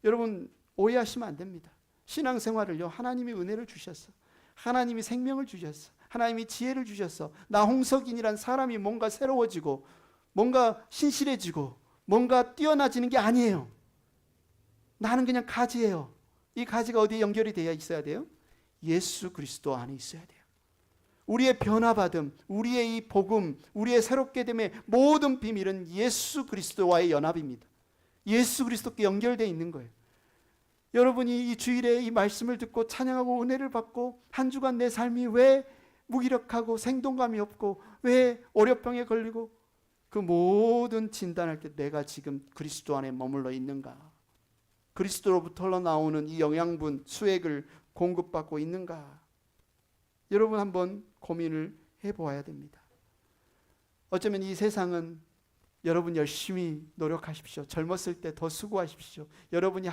여러분 오해하시면 안 됩니다. 신앙생활을요, 하나님이 은혜를 주셨어, 하나님이 생명을 주셨어, 하나님이 지혜를 주셨어, 나 홍석인이란 사람이 뭔가 새로워지고 뭔가 신실해지고 뭔가 뛰어나지는 게 아니에요. 나는 그냥 가지예요. 이 가지가 어디에 연결이 되어 있어야 돼요? 예수 그리스도 안에 있어야 돼요. 우리의 변화받음, 우리의 이 복음, 우리의 새롭게 됨의 모든 비밀은 예수 그리스도와의 연합입니다. 예수 그리스도께 연결되어 있는 거예요. 여러분이 이 주일에 이 말씀을 듣고 찬양하고 은혜를 받고 한 주간 내 삶이 왜 무기력하고 생동감이 없고 왜 월요병에 걸리고, 그 모든 진단할 때 내가 지금 그리스도 안에 머물러 있는가, 그리스도로부터 흘러나오는 이 영양분 수액을 공급받고 있는가, 여러분 한번 고민을 해보아야 됩니다. 어쩌면 이 세상은 여러분 열심히 노력하십시오. 젊었을 때 더 수고하십시오. 여러분이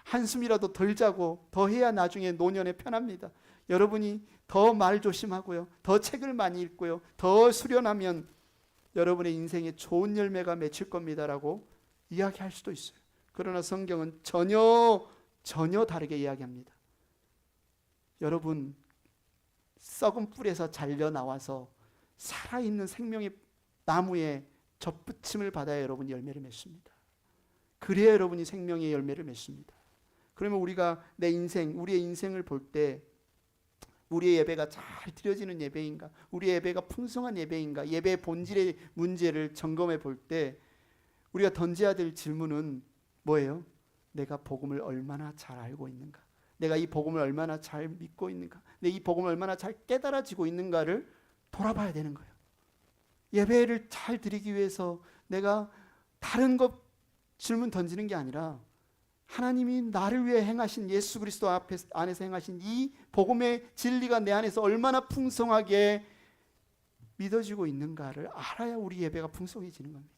한숨이라도 덜 자고 더 해야 나중에 노년에 편합니다. 여러분이 더 말 조심하고요, 더 책을 많이 읽고요, 더 수련하면 여러분의 인생에 좋은 열매가 맺힐 겁니다라고 이야기할 수도 있어요. 그러나 성경은 전혀 다르게 이야기합니다. 여러분 썩은 뿔에서 잘려 나와서 살아있는 생명의 나무에 접붙임을 받아야 여러분이 열매를 맺습니다. 그래야 여러분이 생명의 열매를 맺습니다. 그러면 우리가 내 인생, 우리의 인생을 볼 때 우리의 예배가 잘 드려지는 예배인가, 우리의 예배가 풍성한 예배인가, 예배의 본질의 문제를 점검해 볼 때 우리가 던져야 될 질문은 뭐예요? 내가 복음을 얼마나 잘 알고 있는가, 내가 이 복음을 얼마나 잘 믿고 있는가, 내가 이 복음을 얼마나 잘 깨달아지고 있는가를 돌아봐야 되는 거예요. 예배를 잘 드리기 위해서 내가 다른 것 질문 던지는 게 아니라 하나님이 나를 위해 행하신 예수 그리스도 안에서 행하신 이 복음의 진리가 내 안에서 얼마나 풍성하게 믿어지고 있는가를 알아야 우리 예배가 풍성해지는 겁니다.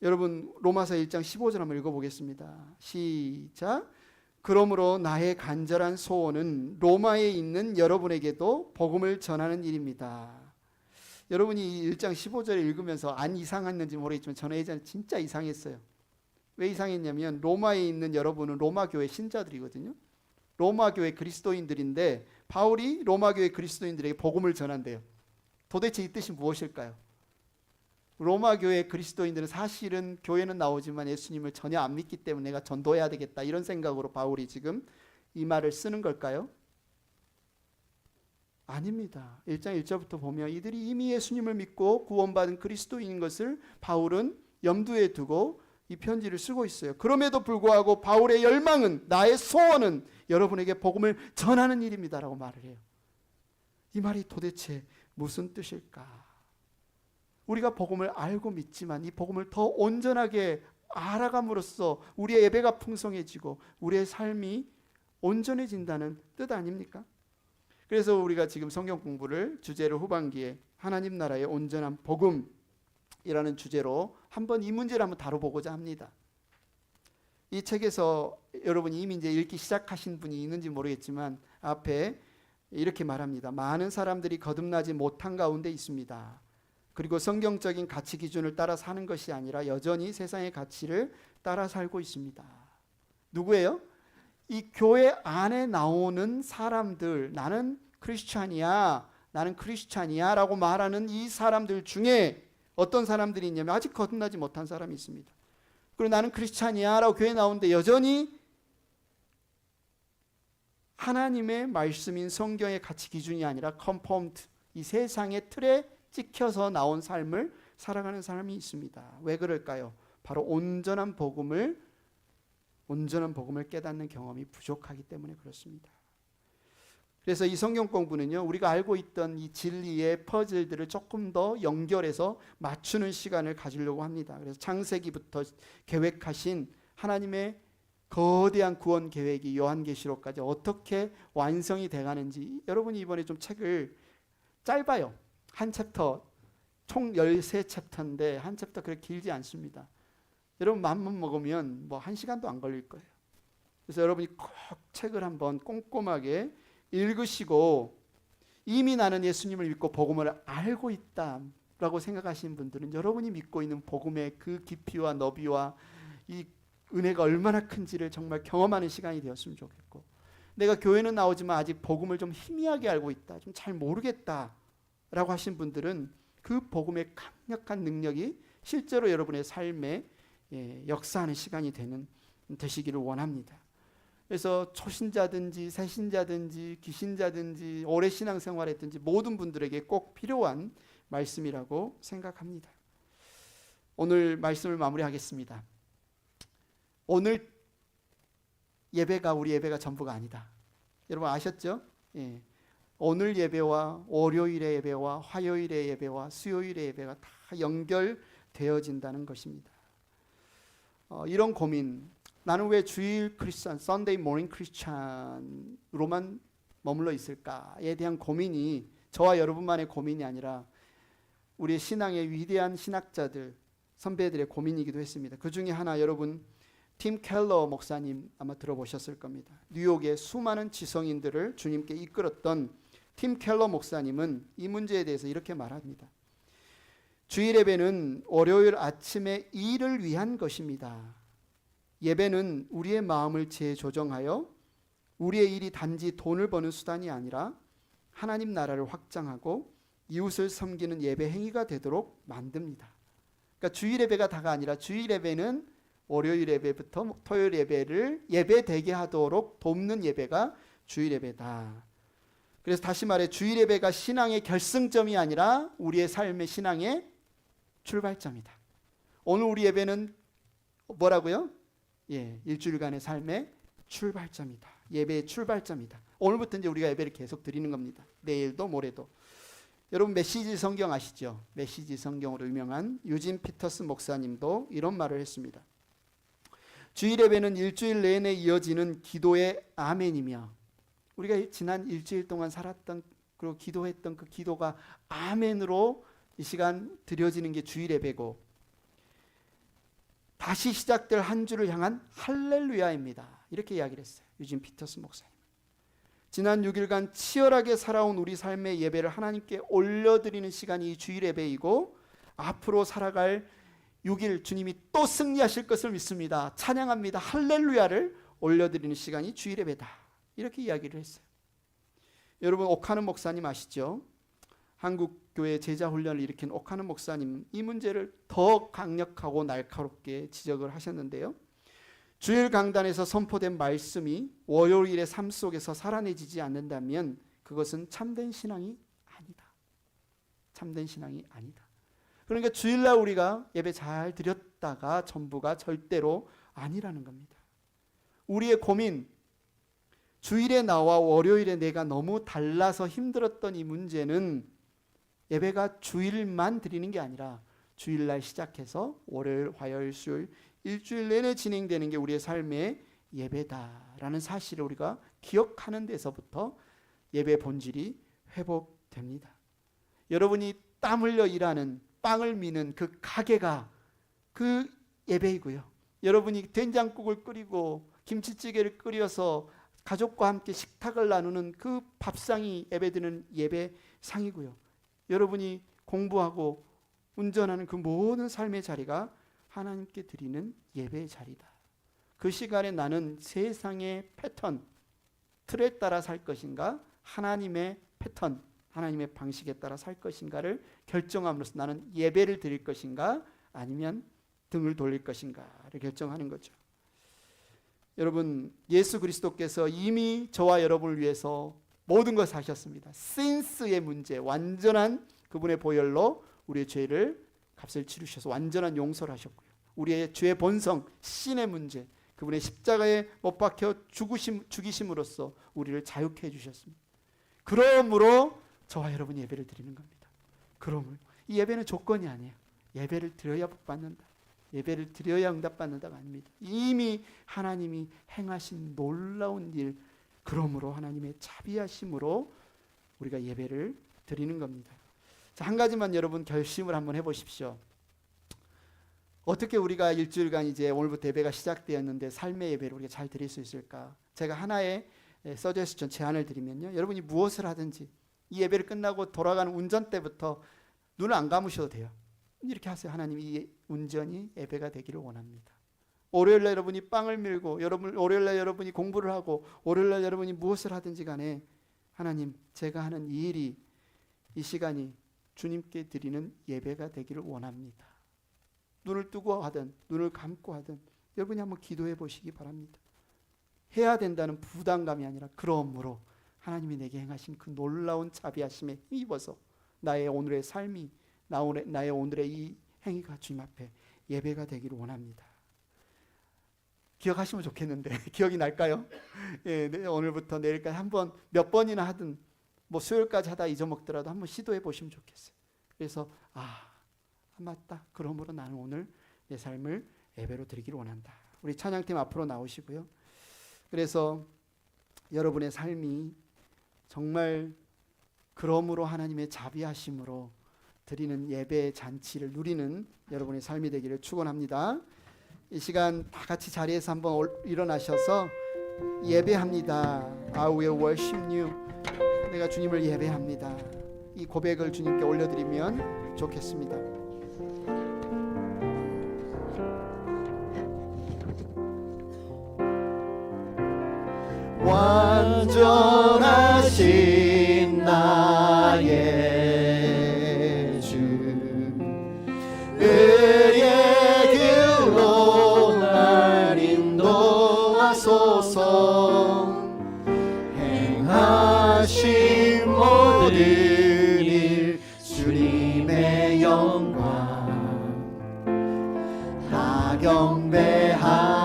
여러분 로마서 1장 15절 한번 읽어보겠습니다. 시작. 그러므로 나의 간절한 소원은 로마에 있는 여러분에게도 복음을 전하는 일입니다. 여러분이 이 1장 15절을 읽으면서 안 이상했는지 모르겠지만 저는 예전에 진짜 이상했어요. 왜 이상했냐면 로마에 있는 여러분은 로마 교회 신자들이거든요. 로마 교회 그리스도인들인데 바울이 로마 교회 그리스도인들에게 복음을 전한대요. 도대체 이 뜻이 무엇일까요? 로마 교회 그리스도인들은 사실은 교회는 나오지만 예수님을 전혀 안 믿기 때문에 내가 전도해야 되겠다, 이런 생각으로 바울이 지금 이 말을 쓰는 걸까요? 아닙니다. 1장 1절부터 보면 이들이 이미 예수님을 믿고 구원받은 그리스도인인 것을 바울은 염두에 두고 이 편지를 쓰고 있어요. 그럼에도 불구하고 바울의 열망은, 나의 소원은 여러분에게 복음을 전하는 일입니다라고 말을 해요. 이 말이 도대체 무슨 뜻일까? 우리가 복음을 알고 믿지만 이 복음을 더 온전하게 알아감으로써 우리의 예배가 풍성해지고 우리의 삶이 온전해진다는 뜻 아닙니까? 그래서 우리가 지금 성경 공부를 주제로 후반기에 하나님 나라의 온전한 복음이라는 주제로 한번 이 문제를 한번 다뤄보고자 합니다. 이 책에서 여러분이 이미 이제 읽기 시작하신 분이 있는지 모르겠지만 앞에 이렇게 말합니다. 많은 사람들이 거듭나지 못한 가운데 있습니다. 그리고 성경적인 가치 기준을 따라 사는 것이 아니라 여전히 세상의 가치를 따라 살고 있습니다. 누구예요? 이 교회 안에 나오는 사람들, 나는 크리스찬이야 라고 말하는 이 사람들 중에 어떤 사람들이 있냐면 아직 거듭나지 못한 사람이 있습니다. 그리고 나는 크리스찬이야 라고 교회에 나오는데 여전히 하나님의 말씀인 성경의 가치 기준이 아니라 컨폼드, 이 세상의 틀에 찍혀서 나온 삶을 살아가는 사람이 있습니다. 왜 그럴까요? 바로 온전한 복음을 깨닫는 경험이 부족하기 때문에 그렇습니다. 그래서 이 성경 공부는요, 우리가 알고 있던 이 진리의 퍼즐들을 조금 더 연결해서 맞추는 시간을 가지려고 합니다. 그래서 창세기부터 계획하신 하나님의 거대한 구원 계획이 요한계시록까지 어떻게 완성이 돼가는지, 여러분이 이번에 좀 책을, 짧아요. 한 챕터, 총 13챕터인데 한 챕터 그렇게 길지 않습니다. 여러분 마음만 먹으면 뭐 1시간도 안 걸릴 거예요. 그래서 여러분이 꼭 책을 한번 꼼꼼하게 읽으시고, 이미 나는 예수님을 믿고 복음을 알고 있다라고 생각하시는 분들은 여러분이 믿고 있는 복음의 그 깊이와 너비와 이 은혜가 얼마나 큰지를 정말 경험하는 시간이 되었으면 좋겠고, 내가 교회는 나오지만 아직 복음을 좀 희미하게 알고 있다, 좀 잘 모르겠다라고 하신 분들은 그 복음의 강력한 능력이 실제로 여러분의 삶에 역사하는 시간이 되시기를 원합니다. 그래서 초신자든지 새신자든지 귀신자든지 오래 신앙생활했든지 모든 분들에게 꼭 필요한 말씀이라고 생각합니다. 오늘 말씀을 마무리하겠습니다. 오늘 예배가 우리 예배가 전부가 아니다. 여러분 아셨죠? 예. 오늘 예배와 월요일의 예배와 화요일의 예배와 수요일의 예배가 다 연결되어진다는 것입니다. 이런 고민, 나는 왜 주일 크리스찬, Sunday morning 크리스찬으로만 머물러 있을까에 대한 고민이 저와 여러분만의 고민이 아니라 우리 신앙의 위대한 신학자들, 선배들의 고민이기도 했습니다. 그 중에 하나, 여러분 팀 켈러 목사님 아마 들어보셨을 겁니다. 뉴욕의 수많은 지성인들을 주님께 이끌었던 팀 켈러 목사님은 이 문제에 대해서 이렇게 말합니다. 주일 예배는 월요일 아침에 일을 위한 것입니다. 예배는 우리의 마음을 재조정하여 우리의 일이 단지 돈을 버는 수단이 아니라 하나님 나라를 확장하고 이웃을 섬기는 예배 행위가 되도록 만듭니다. 그러니까 주일 예배가 다가 아니라 주일 예배는 월요일 예배부터 토요일 예배를 예배되게 하도록 돕는 예배가 주일 예배다. 그래서 다시 말해 주일 예배가 신앙의 결승점이 아니라 우리의 삶의 신앙의 출발점이다. 오늘 우리 예배는 뭐라고요? 일주일간의 삶의 출발점이다. 예배의 출발점이다. 오늘부터 이제 우리가 예배를 계속 드리는 겁니다. 내일도 모레도. 여러분 메시지 성경 아시죠? 메시지 성경으로 유명한 유진 피터스 목사님도 이런 말을 했습니다. 주일 예배는 일주일 내내 이어지는 기도의 아멘이며, 우리가 지난 일주일 동안 살았던 그리고 기도했던 그 기도가 아멘으로 이 시간 드려지는 게 주일 예배고, 다시 시작될 한 주를 향한 할렐루야입니다. 이렇게 이야기를 했어요. 유진 피터스 목사님. 지난 6일간 치열하게 살아온 우리 삶의 예배를 하나님께 올려드리는 시간이 이 주일 예배이고, 앞으로 살아갈 6일 주님이 또 승리하실 것을 믿습니다. 찬양합니다. 할렐루야를 올려드리는 시간이 주일 예배다. 이렇게 이야기를 했어요. 여러분 오카는 목사님 아시죠? 한국교회 제자훈련을 일으킨 오카는 목사님, 이 문제를 더 강력하고 날카롭게 지적을 하셨는데요. 주일 강단에서 선포된 말씀이 월요일의 삶 속에서 살아내지지 않는다면 그것은 참된 신앙이 아니다. 참된 신앙이 아니다. 그러니까 주일날 우리가 예배 잘 드렸다가 전부가 절대로 아니라는 겁니다. 우리의 고민, 주일에 나와 월요일에 내가 너무 달라서 힘들었던 이 문제는 예배가 주일만 드리는 게 아니라 주일날 시작해서 월요일, 화요일, 수요일 일주일 내내 진행되는 게 우리의 삶의 예배다라는 사실을 우리가 기억하는 데서부터 예배 본질이 회복됩니다. 여러분이 땀 흘려 일하는 빵을 미는 그 가게가 그 예배이고요. 여러분이 된장국을 끓이고 김치찌개를 끓여서 가족과 함께 식탁을 나누는 그 밥상이 예배드리는 예배상이고요. 여러분이 공부하고 운전하는 그 모든 삶의 자리가 하나님께 드리는 예배의 자리다. 그 시간에 나는 세상의 패턴, 틀에 따라 살 것인가, 하나님의 패턴, 하나님의 방식에 따라 살 것인가를 결정함으로써 나는 예배를 드릴 것인가 아니면 등을 돌릴 것인가를 결정하는 거죠. 여러분, 예수 그리스도께서 이미 저와 여러분을 위해서 모든 것을 하셨습니다. 신스의 문제, 완전한 그분의 보혈로 우리의 죄를 값을 치르셔서 완전한 용서를 하셨고요. 우리의 죄의 본성, 신의 문제, 그분의 십자가에 못 박혀 죽이심으로써 우리를 자유케 해주셨습니다. 그러므로 저와 여러분이 예배를 드리는 겁니다. 그러므로 이 예배는 조건이 아니에요. 예배를 드려야 복받는다, 예배를 드려야 응답받는다가 아닙니다. 이미 하나님이 행하신 놀라운 일, 그러므로 하나님의 자비하심으로 우리가 예배를 드리는 겁니다. 자, 한 가지만 여러분 결심을 한번 해보십시오. 어떻게 우리가 일주일간 이제 오늘부터 예배가 시작되었는데 삶의 예배를 우리가 잘 드릴 수 있을까? 제가 하나의 서제스션 제안을 드리면요, 여러분이 무엇을 하든지 이 예배를 끝나고 돌아가는 운전대부터 눈을 안 감으셔도 돼요. 이렇게 하세요. 하나님, 이 운전이 예배가 되기를 원합니다. 월요일날 여러분이 빵을 밀고, 월요일날 여러분이 공부를 하고, 월요일날 여러분이 무엇을 하든지 간에 하나님, 제가 하는 이 일이, 이 시간이 주님께 드리는 예배가 되기를 원합니다. 눈을 뜨고 하든 눈을 감고 하든 여러분이 한번 기도해 보시기 바랍니다. 해야 된다는 부담감이 아니라 그러므로 하나님이 내게 행하신 그 놀라운 자비하심에 힘입어서 나의 오늘의 삶이, 나의 오늘의 이 행위가 주님 앞에 예배가 되기를 원합니다. 기억하시면 좋겠는데 기억이 날까요? 예, 오늘부터 내일까지 한번 몇 번이나 하든 뭐 수요일까지 하다 잊어먹더라도 한번 시도해 보시면 좋겠어요. 그래서 맞다, 그러므로 나는 오늘 내 삶을 예배로 드리기를 원한다. 우리 찬양팀 앞으로 나오시고요. 그래서 여러분의 삶이 정말 그러므로 하나님의 자비하심으로 드리는 예배 잔치를 누리는 여러분의 삶이 되기를 축원합니다. 이 시간 다 같이 자리에서 한번 일어나셔서 예배합니다. I will worship you. 내가 주님을 예배합니다. 이 고백을 주님께 올려드리면 좋겠습니다. 완전하신 나의 주, 의의 길로 날 인도하소서. 행하신 모든 일 주님의 영광 다 경배합니다.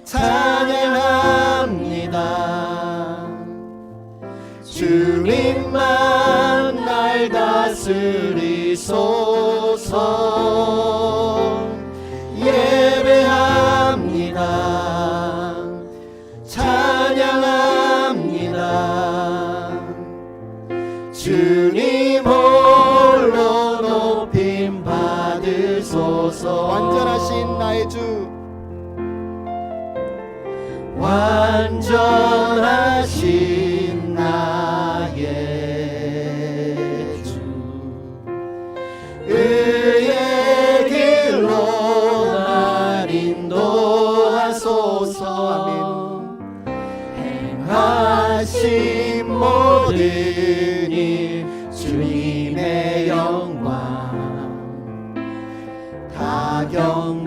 찬양합니다. 주님만 날 다스리소서. 예배합니다. 찬양합니다. 주님 홀로 높임 받으소서. 완전하신 나의 주, 완전하신 나의 주, 의의 길로 날 인도하소서. 행하신 모든 일 주님의 영광 다 경